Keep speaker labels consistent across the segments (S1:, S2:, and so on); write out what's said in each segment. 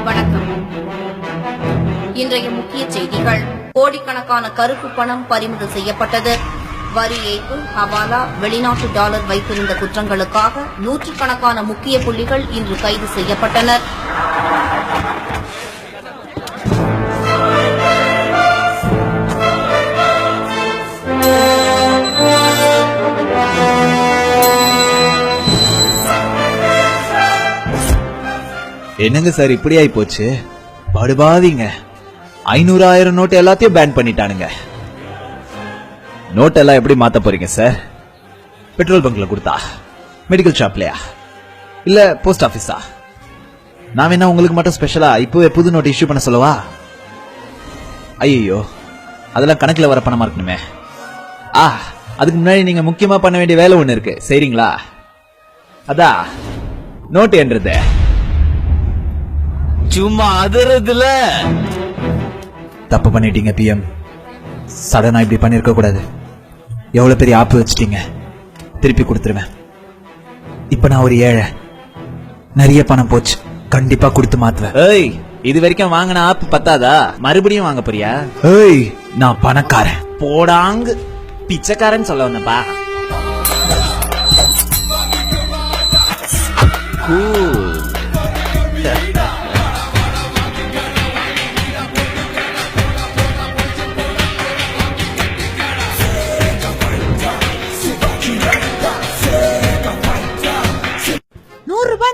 S1: வணக்கம். இன்றைய முக்கிய செய்திகள். கோடிக்கணக்கான கருப்பு பணம் பறிமுதல் செய்யப்பட்டது. வரி ஏய்ப்பு, ஹவாலா, வெளிநாட்டு டாலர் வைத்திருந்த குற்றங்களுக்காக நூற்றுக்கணக்கான முக்கிய புள்ளிகள் இன்று கைது செய்யப்பட்டனர்.
S2: என்னங்க சார் இப்படி ஆயி போச்சு? படுபாவீங்க. 500,000 நோட்டு எல்லாத்தையும் பேன் பண்ணிட்டானுங்க. நோட்டெல்லாம் எப்படி மாத்த போறீங்க சார்? பெட்ரோல் பங்க்ல கொடுத்தா, மெடிக்கல் ஷாப்லயா, இல்ல போஸ்ட் ஆபீஸா? நான் வேணா உங்களுக்கு மட்டும் ஸ்பெஷலா இப்பவே புது நோட் இஷ்யூ பண்ண சொல்லவா? ஐயோ, அதெல்லாம் கணக்குல வர பணமா இருக்கணுமே. அதுக்கு முன்னாடி நீங்க முக்கியமா பண்ண வேண்டிய வேலை ஒண்ணு இருக்கு, சரிங்களா? அதான் நோட்டு என்றது சும்மா அதுறதுல. தப்பு பண்ணிட்டீங்க பிஎம். சடனா இப்படி பண்ணிருக்க கூடாது. எவ்வளவு பெரிய ஆப்பு வச்சிட்டீங்க. திருப்பி கொடுத்துருவேன். இப்ப நான் ஒரு ஏழை, நிறைய பணம் போச்சு, கண்டிப்பா கொடுத்து மாத்துவேன். ஏய், இது வரைக்கும் வாங்கின ஆப்பு பத்தாதா? மறுபடியும் வாங்க போறியா? ஏய், நான் பணக்காரன். போடாங்கு பிச்சைக்காரன் சொல்ல வந்தப்பா.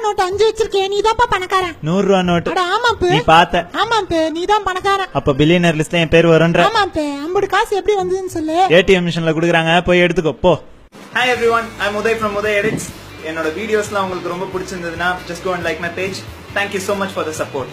S3: நோட்டு 5 வச்சிருக்கேன். நீதான்ப்பா பணக்காரன்.
S4: 100 ரூபா நோட்டு.
S3: ஆமாப்பே,
S4: நீ பார்த்த.
S3: ஆமாப்பே, நீதான் பணக்காரன்.
S4: அப்ப பில்லியனர் லிஸ்ட்ல என் பேர் வரும்ன்ற.
S3: ஆமாப்பே, 50 காசு எப்படி வந்ததுன்னு சொல்லு.
S4: ஏடிஎம் மிஷின்ல குடுக்குறாங்க, போய் எடுத்துக்கோ போ. Hi everyone, I am Uday from Uday edits. என்னோட வீடியோஸ்லாம் உங்களுக்கு ரொம்ப பிடிச்சிருந்ததுன்னா just go and like my page. Thank you so much for the support.